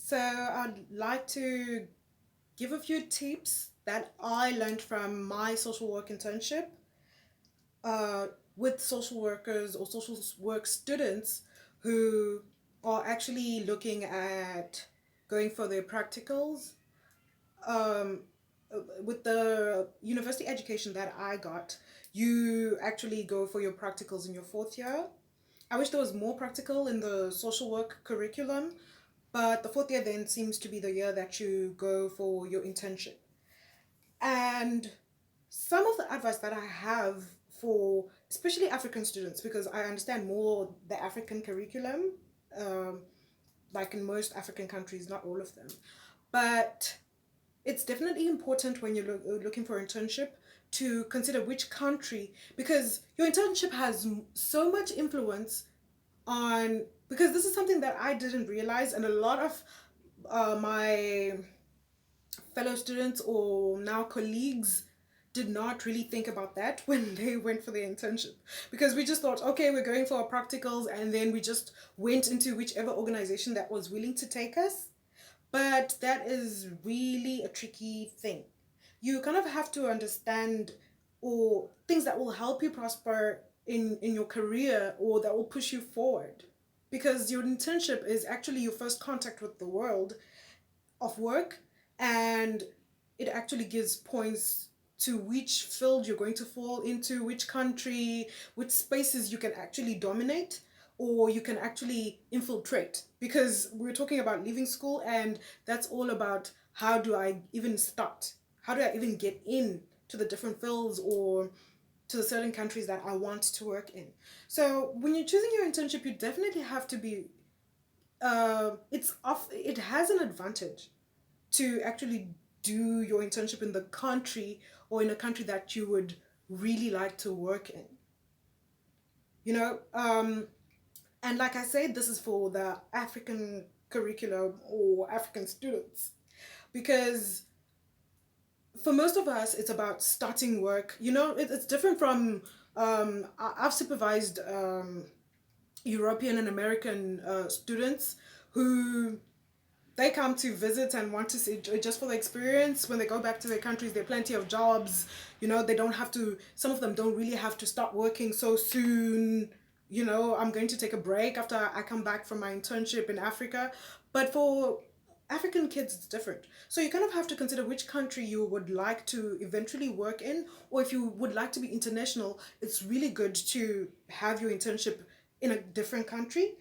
So I'd like to give a few tips that I learned from my social work internship uh, with social workers or social work students who are actually looking at going for their practicals. Um, with the university education that I got, you actually go for your practicals in your fourth year. I wish there was more practical in the social work curriculum, but the fourth year then seems to be the year that you go for your internship. And some of the advice that I have for especially African students, because I understand more the African curriculum, um, like in most African countries, not all of them, but it's definitely important when you're looking for internship to consider which country, because your internship has so much influence on, because this is something that I didn't realize, and a lot of my fellow students or now colleagues did not really think about that when they went for their internship, because we just thought, okay, we're going for our practicals, and then we just went into whichever organization that was willing to take us. But that is really a tricky thing. You kind of have to understand, or things that will help you prosper in your career or that will push you forward, because your internship is actually your first contact with the world of work, and it actually gives points to which field you're going to fall into, which country, which spaces you can actually dominate or you can actually infiltrate, because we're talking about leaving school, and that's all about how do I even start, how do I even get in to the different fields or to the certain countries that I want to work in. So when you're choosing your internship, you definitely have to be it has an advantage to actually do your internship in the country or in a country that you would really like to work in, you know. And like I said, this is for the African curriculum or African students, because for most of us it's about starting work, you know. It's different from I've supervised European and American students who they come to visit and want to see just for the experience. When they go back to their countries, there are plenty of jobs, you know. They don't have to, some of them don't really have to start working so soon, you know. I'm going to take a break after I come back from my internship in Africa. But for African kids it's different, so you kind of have to consider which country you would like to eventually work in, or if you would like to be international, it's really good to have your internship in a different country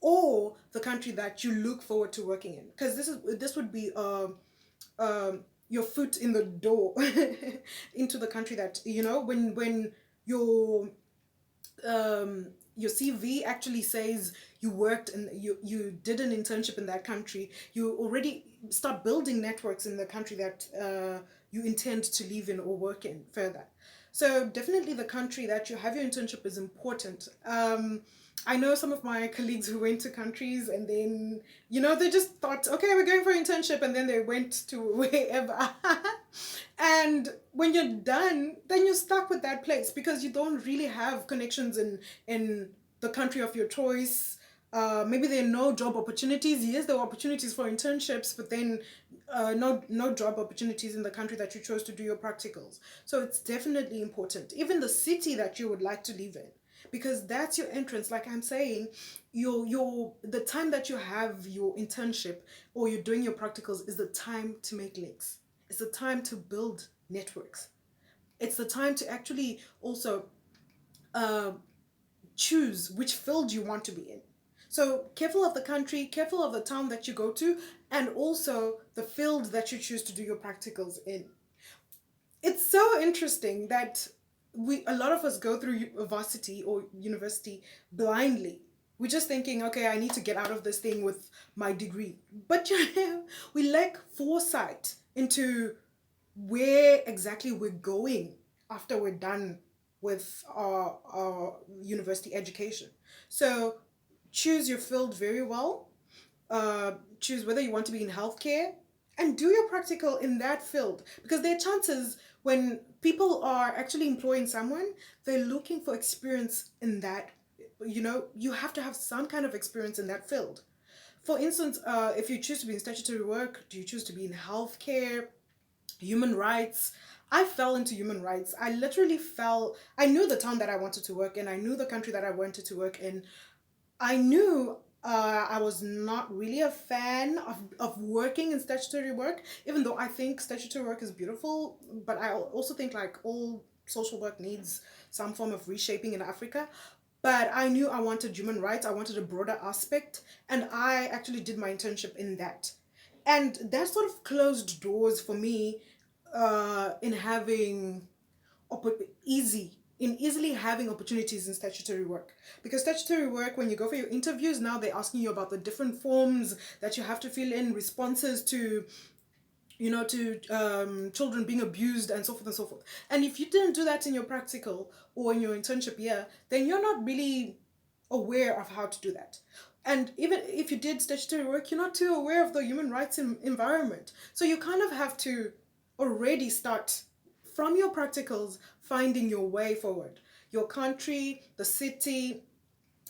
or the country that you look forward to working in, because this would be your foot in the door into the country that, you know, when your CV actually says you worked and you did an internship in that country, you already start building networks in the country that you intend to live in or work in further. So definitely the country that you have your internship is important. I know some of my colleagues who went to countries and then, you know, they just thought, okay, we're going for internship, and then they went to wherever. And when you're done, then you're stuck with that place because you don't really have connections in the country of your choice. Maybe there are no job opportunities. Yes, there are opportunities for internships, but then no job opportunities in the country that you chose to do your practicals. So it's definitely important. Even the city that you would like to live in, because that's your entrance. Like I'm saying, your the time that you have your internship or you're doing your practicals is the time to make links. It's the time to build networks. It's the time to actually also uh, choose which field you want to be in. So careful of the country, careful of the town that you go to, and also the field that you choose to do your practicals in. It's so interesting that we a lot of us go through varsity or university blindly. We're just thinking, okay, I need to get out of this thing with my degree. But we lack foresight into where exactly we're going after we're done with our university education. So choose your field very well. Choose whether you want to be in healthcare and do your practical in that field, because there are chances when people are actually employing someone, they're looking for experience in that. You know, you have to have some kind of experience in that field. For instance, if you choose to be in statutory work, do you choose to be in healthcare, human rights? I fell into human rights. I literally fell. I knew the town that I wanted to work in. I knew the country that I wanted to work in. I knew I was not really a fan of working in statutory work, even though I think statutory work is beautiful. But I also think like all social work needs some form of reshaping in Africa. But I knew I wanted human rights, I wanted a broader aspect, and I actually did my internship in that. And that sort of closed doors for me in having easily having opportunities in statutory work, because statutory work, when you go for your interviews, now they're asking you about the different forms that you have to fill in, responses to, to children being abused and so forth and so forth. And if you didn't do that in your practical or in your internship year, then you're not really aware of how to do that. And even if you did statutory work, you're not too aware of the human rights environment. So you kind of have to already start from your practicals, finding your way forward. Your country, the city,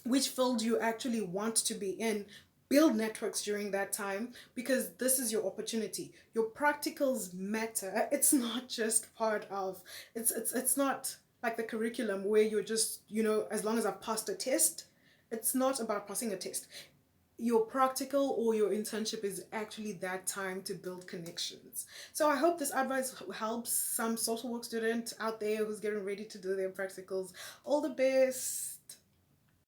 which field you actually want to be in, build networks during that time, because this is your opportunity. Your practicals matter. It's not just part of, it's not like the curriculum where you're just, as long as I've passed a test. It's not about passing a test. Your practical or your internship is actually that time to build connections. So I hope this advice helps some social work student out there who's getting ready to do their practicals. All the best.